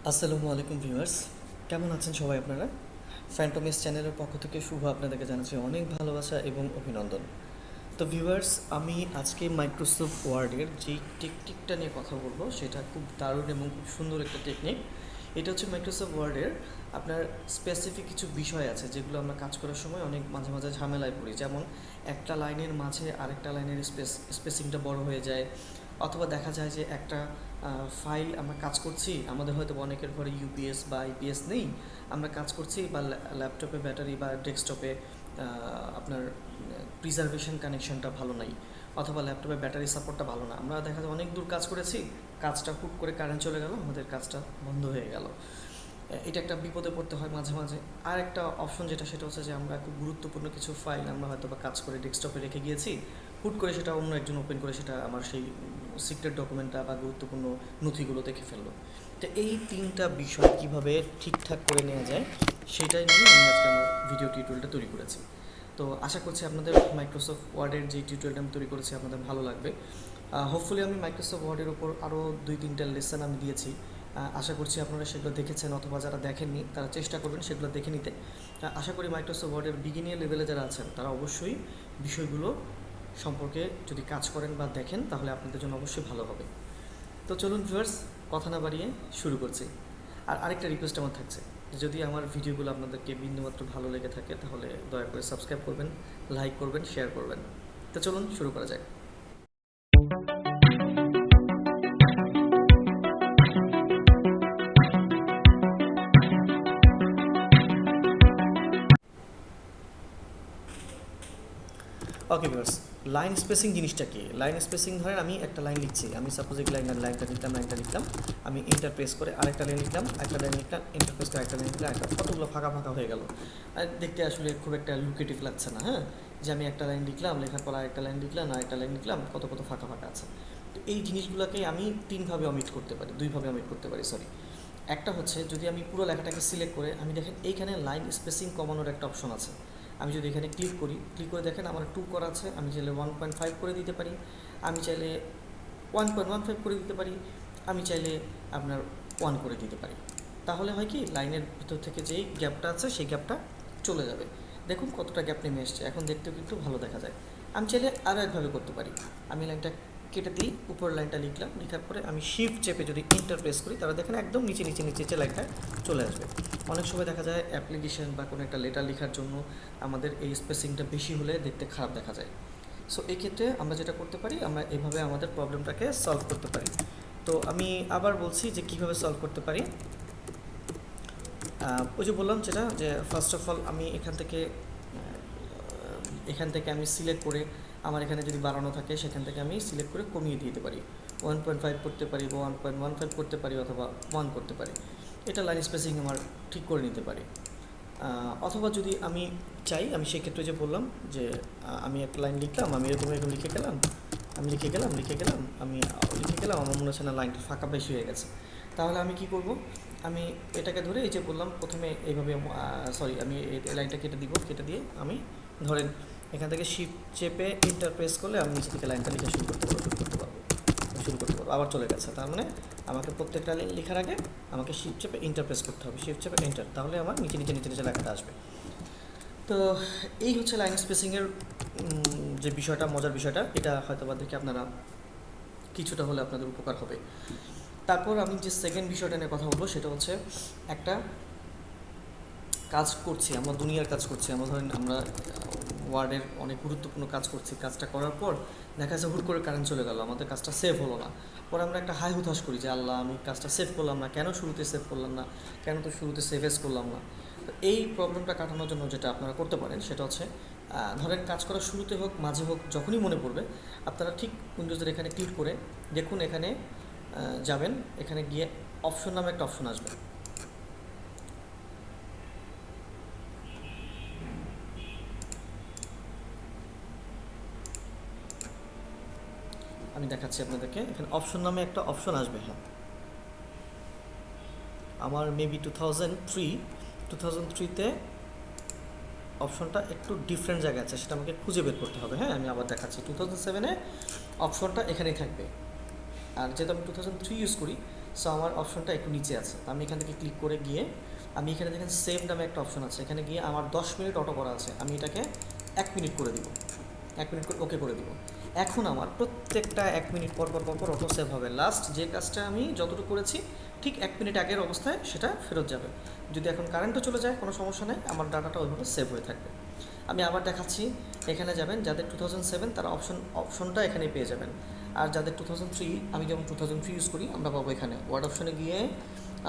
আসসালামু আলাইকুম ভিউয়ার্স, কেমন আছেন সবাই আপনারা? ফ্যান্টমিস চ্যানেলের পক্ষ থেকে শুভ আপনাদেরকে জানাচ্ছি অনেক ভালোবাসা এবং অভিনন্দন। তো ভিউয়ার্স, আমি আজকে মাইক্রোসফট ওয়ার্ডের যেই টেকনিকটা নিয়ে কথা বলবো সেটা খুব দারুণ এবং খুব সুন্দর একটা টেকনিক। এটা হচ্ছে মাইক্রোসফট ওয়ার্ডের আপনার স্পেসিফিক কিছু বিষয় আছে যেগুলো আমরা কাজ করার সময় অনেক মাঝে মাঝে ঝামেলায় পড়ি, যেমন একটা লাইনের মাঝে আরেকটা লাইনের স্পেসিংটা বড় হয়ে যায়, অথবা দেখা যায় যে একটা ফাইল আমরা কাজ করছি, আমাদের হয়তো অনেকের ঘরে ইউপিএস বা আইপিএস নেই, আমরা কাজ করছি বা ল্যাপটপে ব্যাটারি বা ডেস্কটপে আপনার প্রিজার্ভেশন কানেকশনটা ভালো নাই, অথবা ল্যাপটপে ব্যাটারি সাপোর্টটা ভালো না, আমরা দেখা যায় অনেক দূর কাজ করেছি, কাজটা হুট করে কারেন্ট চলে গেল, আমাদের কাজটা বন্ধ হয়ে গেল। এটা একটা বিপদে পড়তে হয় মাঝে মাঝে। আর একটা অপশন যেটা, সেটা হচ্ছে যে আমরা খুব গুরুত্বপূর্ণ কিছু ফাইল আমরা হয়তো বা কাজ করে ডেস্কটপে রেখে গিয়েছি, হুট করে সেটা অন্য একজন ওপেন করে সেটা আমার সেই সিক্রেট ডকুমেন্টটা বা গুরুত্বপূর্ণ নথিগুলো দেখে ফেললো। তো এই তিনটা বিষয় কিভাবে ঠিকঠাক করে নেওয়া যায় সেটাই নিয়ে আমি আজকে আমার ভিডিও টিউটোরিয়ালটা তৈরি করেছি। তো আশা করছি আপনাদের মাইক্রোসফট ওয়ার্ডের যে টিউটোরিয়ালটা আমি তৈরি করেছি আপনাদের ভালো লাগবে। হোপফুলি আমি মাইক্রোসফট ওয়ার্ডের ওপর আরও 2-3টা লেসন আমি দিয়েছি। আশা করছি আপনারা সেগুলো দেখেছেন, অথবা যারা দেখেননি তারা চেষ্টা করবেন সেগুলো দেখে নিতে। আশা করি মাইক্রোসফট ওয়ার্ডের বিগিনিয়ার লেভেলে যারা আছেন তারা অবশ্যই বিষয়গুলো সম্পর্কে যদি কাজ করেন বা দেখেন তাহলে আপনাদের জন্য অবশ্যই ভালো হবে। তো চলুন ভিউয়ার্স, কথা না বাড়িয়ে শুরু করছি। আর আরেকটা রিকোয়েস্ট আমার থাকছে, যদি আমার ভিডিওগুলো আপনাদেরকে বিন্দুমাত্র ভালো লেগে থাকে তাহলে দয়া করে সাবস্ক্রাইব করবেন, লাইক করবেন, শেয়ার করবেন। তো চলুন শুরু করা যাক। ওকে ভিউয়ার্স, লাইন স্পেসিং জিনিসটা কি? লাইন স্পেসিং ধরেন আমি একটা লাইন লিখছি, আমি সাপোজ এই লাইনটা লিখলাম, আমি ইন্টার প্রেস করে আরেকটা লাইন লিখলাম, একটা লাইন লিখলাম, ইন্টার প্রেস করে একটা লাইন লিখলাম, একটা কতগুলো ফাঁকা ফাঁকা হয়ে গেল। আর দেখতে আসলে খুব একটা লুকেটিভ লাগছে না, হ্যাঁ, যে আমি একটা লাইন লিখলাম, লেখার পর আরেকটা লাইন লিখলাম, আরেকটা লাইন লিখলাম, কত কত ফাঁকা ফাঁকা আছে। তো এই জিনিসগুলোকে আমি তিনভাবে অমিট করতে পারি, দুইভাবে অমিট করতে পারি, সরি। একটা হচ্ছে যদি আমি পুরো লেখাটাকে সিলেক্ট করে, আমি দেখেন এইখানে লাইন স্পেসিং কমানোর একটা অপশন আছে, আমি যদি এখানে ক্লিক করে দেখেন আমার 2 করা আছে, আমি চাইলে 1.5 করে দিতে পারি, আমি চাইলে 1.15 করে দিতে পারি, আমি চাইলে আপনার 1 করে দিতে পারি। তাহলে হয় কি, লাইনের ভিতর থেকে যেই গ্যাপটা আছে সেই গ্যাপটা চলে যাবে। দেখুন কতটা গ্যাপ নেমে এসছে, এখন দেখতেও কিন্তু ভালো দেখা যায়। আমি চাইলে আরও একভাবে করতে পারি, আমি লাইনটা কেটে দিই, উপরের লাইনটা লিখলাম, লেখার পরে আমি শিফট চেপে যদি ইন্টার প্রেস করি তাহলে দেখেন একদম নিচে নিচে নিচে নিচে লাইনটা চলে আসবে। অনেক সময় দেখা যায় অ্যাপ্লিকেশন বা কোনো একটা লেটার লেখার জন্য আমাদের এই স্পেসিংটা বেশি হলে দেখতে খারাপ দেখা যায়। সো এই ক্ষেত্রে আমরা যেটা করতে পারি, আমরা এভাবে আমাদের প্রবলেমটাকে সলভ করতে পারি। তো আমি আবার বলছি যে কীভাবে সলভ করতে পারি। ওই যে বললাম যেটা, যে ফার্স্ট অফ অল আমি এখান থেকে আমি সিলেক্ট করে, আমার এখানে যদি বাড়ানো থাকে সেখান থেকে আমি সিলেক্ট করে কমিয়ে দিতে পারি, 1.5 করতে পারি বা 1.15 করতে পারি, অথবা 1 করতে পারি। এটা লাইন স্পেসিং আমার ঠিক করে নিতে পারি। অথবা যদি আমি চাই, আমি সেক্ষেত্রে যে বললাম যে আমি একটা লাইন লিখলাম, আমি এরকম এরকম লিখে গেলাম, আমি আমার মনে হচ্ছে না লাইনটা ফাঁকা বেশি হয়ে গেছে, তাহলে আমি কি করব, আমি এটাকে ধরে এই যে বললাম প্রথমে এইভাবে, সরি, আমি এই লাইনটা কেটে দিয়ে আমি ধরেন এখান থেকে শিফট চেপে ইন্টার প্রেস করলে আমি নিচে থেকে লাইনটা লিখে শুরু করতে পারবো, আবার চলে গেছে। তার মানে আমাকে প্রত্যেকটা লাইন লেখার আগে আমাকে শিফট চেপে ইন্টার প্রেস করতে হবে, শিফট চেপে ইন্টার, তাহলে আমার নিচে নিচে নিচে নিচে লেখাটা আসবে। তো এই হচ্ছে লাইন স্পেসিংয়ের যে বিষয়টা, মজার বিষয়টা, এটা হয়তো বা দেখে আপনারা কিছুটা হলে আপনাদের উপকার হবে। তারপর আমি যে সেকেন্ড বিষয়টা নিয়ে কথা বলবো সেটা হচ্ছে, একটা কাজ করছি, আমরা দুনিয়ার কাজ করছি, আমরা ধরেন আমরা ওয়ার্ডের অনেক গুরুত্বপূর্ণ কাজ করছি, কাজটা করার পর দেখা যাচ্ছে হুট করে কারেন্ট চলে গেল, আমাদের কাজটা সেভ হলো না। পরে আমরা একটা হাই হুতাশ করি যে আল্লাহ, আমি কাজটা সেভ করলাম না, কেন শুরুতে সেভ করলাম না, কেন তো শুরুতে সেভ এস করলাম না। তো এই প্রবলেমটা কাটানোর জন্য যেটা আপনারা করতে পারেন সেটা হচ্ছে, ধরেন কাজ করার শুরুতে হোক, মাঝে হোক, যখনই মনে পড়বে আপনারা ঠিক উইন্ডোজের এখানে ক্লিক করে দেখুন, এখানে যাবেন, এখানে গিয়ে অপশন নামে একটা অপশন আসবে, আমি দেখাচ্ছি আপনাদেরকে, এখানে অপশন নামে একটা অপশন আসবে। হ্যাঁ, আমার মেবি 2003তে অপশনটা একটু ডিফারেন্ট জায়গায় আছে, সেটা আমাকে খুঁজে বের করতে হবে। হ্যাঁ, আমি আবার দেখাচ্ছি, 2007-এ অপশনটা এখানেই থাকবে। আর যেহেতু আমি 2003 ইউজ করি, সো আমার অপশনটা একটু নিচে আছে, তো আমি এখান থেকে ক্লিক করে গিয়ে আমি এখানে দেখেন সেভ নামে একটা অপশন আছে, এখানে গিয়ে আমার 10 মিনিট অটো করা আছে, আমি এটাকে 1 মিনিট করে দিব, 1 মিনিট করে ওকে করে দিব। এখন আমার প্রত্যেকটা 1 মিনিট পর পর পর পর অটো সেভ হবে, লাস্ট যে কাজটা আমি যতটুকু করেছি ঠিক 1 মিনিট আগের অবস্থায় সেটা ফেরত যাবে। যদি এখন কারেন্টও চলে যায় কোনো সমস্যা নেই, আমার ডাটাটা ওইভাবে সেভ হয়ে থাকবে। আমি আবার দেখাচ্ছি, এখানে যাবেন যাদের 2007 তারা অপশনটা এখানে পেয়ে যাবেন, আর যাদের 2003, আমি যেমন 2003 ইউজ করি, আমরা পাবো এখানে ওয়ার্ড অপশনে গিয়ে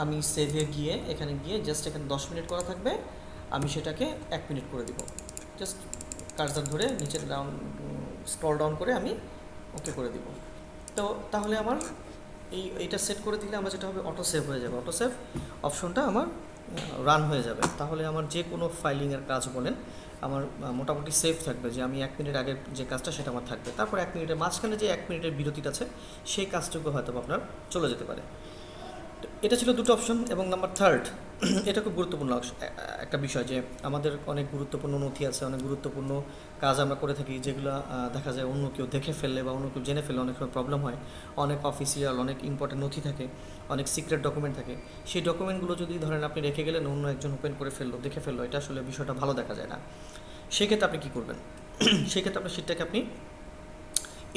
আমি সেভে গিয়ে এখানে গিয়ে জাস্ট এখানে 10 মিনিট করা থাকবে, আমি সেটাকে 1 মিনিট করে দিব, জাস্ট কার্সার ধরে নিচে ডাউন স্ক্রল ডাউন করে আমি ওকে করে দিব। তো তাহলে আমার এইটা সেট করে দিলে আমার যেটা হবে অটো সেভ হয়ে যাবে, অটো সেভ অপশনটা আমার রান হয়ে যাবে। তাহলে আমার যে কোনো ফাইলিংয়ের কাজ বলেন আমার মোটামুটি সেফ থাকবে, যে আমি 1 মিনিট আগের যে কাজটা সেটা আমার থাকবে, তারপর 1 মিনিটের মাঝখানে যে 1 মিনিটের বিরতিটা আছে সেই কাজটুকু হয়তো আপনার চলে যেতে পারে। তো এটা ছিল দুটো অপশন। এবং নাম্বার থার্ড, এটা খুব গুরুত্বপূর্ণ একটা বিষয়, যে আমাদের অনেক গুরুত্বপূর্ণ নথি আছে, অনেক গুরুত্বপূর্ণ কাজ আমরা করে থাকি, যেগুলো দেখা যায় অন্য কেউ দেখে ফেললে বা অন্য কেউ জেনে ফেললে অনেক সময় প্রবলেম হয়। অনেক অফিসিয়াল, অনেক ইম্পর্টেন্ট নথি থাকে, অনেক সিক্রেট ডকুমেন্ট থাকে, সেই ডকুমেন্টগুলো যদি ধরেন আপনি রেখে গেলেন, অন্য একজন ওপেন করে ফেললো, দেখে ফেললো, এটা আসলে বিষয়টা ভালো দেখা যায় না। সেক্ষেত্রে আপনি কী করবেন? সেক্ষেত্রে আপনার শীটটাকে আপনি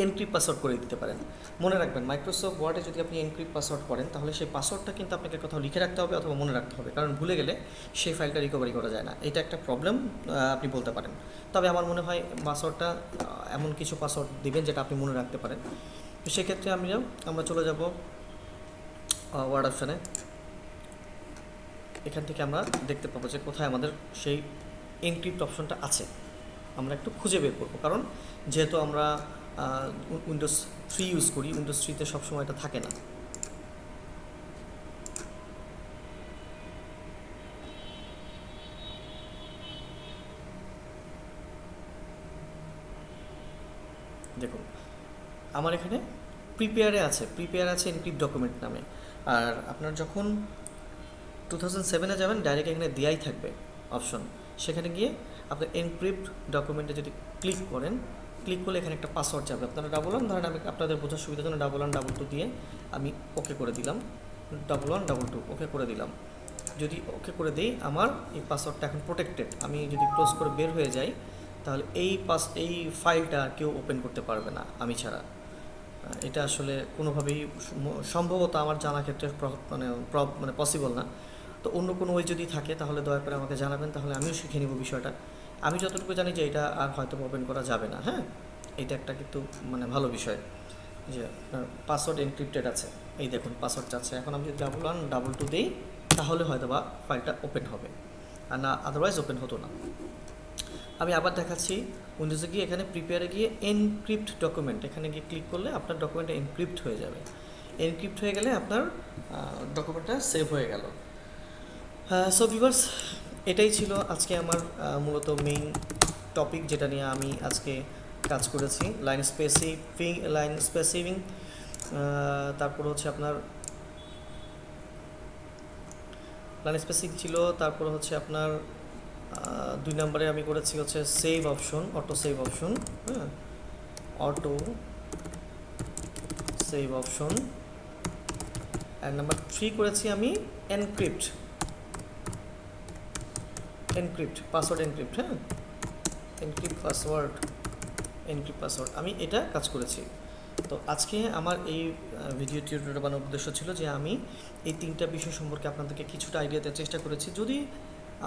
এনক্রিপ্ট পাসওয়ার্ড করে দিতে পারেন। মনে রাখবেন, মাইক্রোসফট ওয়ার্ডে যদি আপনি এনক্রিপ্ট পাসওয়ার্ড করেন, তাহলে সেই পাসওয়ার্ডটা কিন্তু আপনাকে কোথাও লিখে রাখতে হবে অথবা মনে রাখতে হবে, কারণ ভুলে গেলে সেই ফাইলটা রিকভারি করা যায় না। এটা একটা প্রবলেম আপনি বলতে পারেন। তবে আমার মনে হয় পাসওয়ার্ডটা এমন কিছু পাসওয়ার্ড দিবেন যেটা আপনি মনে রাখতে পারেন। তো সেক্ষেত্রে আমরা চলে যাব ওয়ার্ড অপশানে। এখান থেকে আমরা দেখতে পাবো যে কোথায় আমাদের সেই এনক্রিপ্ট অপশনটা আছে, আমরা একটু খুঁজে বের করবো, কারণ যেহেতু আমরা উইন্ডোজ 3 ইউজ করি, উইন্ডোজ 3তে সবসময় এটা থাকে না। দেখুন আমার এখানে প্রিপেয়ার আছে এনক্রিপ্ট ডকুমেন্ট নামে। আর আপনার যখন 2007-এ যাবেন, ডাইরেক্ট এখানে দেয়াই থাকবে অপশন, সেখানে গিয়ে আপনার এনক্রিপ্ট ডকুমেন্টে যদি ক্লিক করলে এখানে একটা পাসওয়ার্ড যাবে, আপনারা ডাবল-1, ধরেন আমি আপনাদের বোঝার সুবিধার জন্য 1112 দিয়ে আমি ওকে করে দিলাম, 1112 ওকে করে দিলাম। যদি ওকে করে দিই, আমার এই পাসওয়ার্ডটা এখন প্রোটেক্টেড। আমি যদি ক্লোজ করে বের হয়ে যাই, তাহলে এই ফাইলটা কেউ ওপেন করতে পারবে না আমি ছাড়া। এটা আসলে কোনোভাবেই সম্ভবত আমার জানা ক্ষেত্রে মানে পসিবল না। তো অন্য কোনো ওয়ে যদি থাকে তাহলে দয়া করে আমাকে জানাবেন, তাহলে আমিও শিখে নিব বিষয়টা। আমি যতটুকু জানি যে এটা আর হয়তো ওপেন করা যাবে না। হ্যাঁ, এটা একটা কিন্তু মানে ভালো বিষয় যে পাসওয়ার্ড এনক্রিপ্টেড আছে। এই দেখুন পাসওয়ার্ড চাচ্ছে, এখন আমি যদি 1112 দিই তাহলে হয়তো বা ফাইলটা ওপেন হবে, আর না আদারওয়াইজ ওপেন হতো না। আমি আবার দেখাচ্ছি, উইন্ডোজে গিয়ে এখানে প্রিপেয়ারে গিয়ে এনক্রিপ্ট ডকুমেন্ট, এখানে গিয়ে ক্লিক করলে আপনার ডকুমেন্টটা এনক্রিপ্ট হয়ে যাবে। এনক্রিপ্ট হয়ে গেলে আপনার ডকুমেন্টটা সেভ হয়ে গেল। সো ভিউয়ার্স, এটাই ছিল আজকে আমার মূলত মেইন টপিক, যেটা নিয়ে আমি আজকে কাজ করেছি। লাইন স্পেসিফিং, তারপর হচ্ছে আপনার লাইন স্পেসিফিক ছিল, তারপর হচ্ছে আপনার 2 নম্বরে আমি করেছি হচ্ছে save option, auto save option. হ্যাঁ, অটো সেভ অপশন। আর নাম্বার 3 করেছি আমি এনক্রিপ্ট পাসওয়ার্ড এনক্রিপ্ট। হ্যাঁ, এনক্রিপ্ট পাসওয়ার্ড আমি এটা কাজ করেছি। তো আজকে আমার এই ভিডিও টিউটোরিয়াল বানানোর উদ্দেশ্য ছিল যে আমি এই 3টা বিষয় সম্পর্কে আপনাদেরকে কিছুটা আইডিয়া দেওয়ার চেষ্টা করেছি। যদি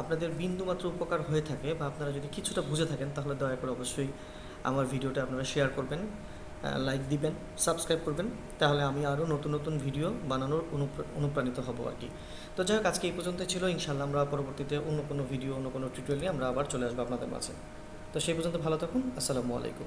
আপনাদের বিন্দুমাত্র উপকার হয়ে থাকে বা আপনারা যদি কিছুটা বুঝে থাকেন, তাহলে দয়া করে অবশ্যই আমার ভিডিওটা আপনারা শেয়ার করবেন, লাইক দিবেন, সাবস্ক্রাইব করবেন, তাহলে আমি আরও নতুন নতুন ভিডিও বানানোর অনুপ্রাণিত হব আর কি। তো যাই হোক, আজকে এই পর্যন্ত ছিল। ইনশাআল্লাহ আমরা পরবর্তীতে অন্য কোনো ভিডিও, অন্য কোনো টিউটোরিয়ালে আমরা আবার চলে আসবো আপনাদের মাঝে। তো সেই পর্যন্ত ভালো থাকুন। আসসালামু আলাইকুম।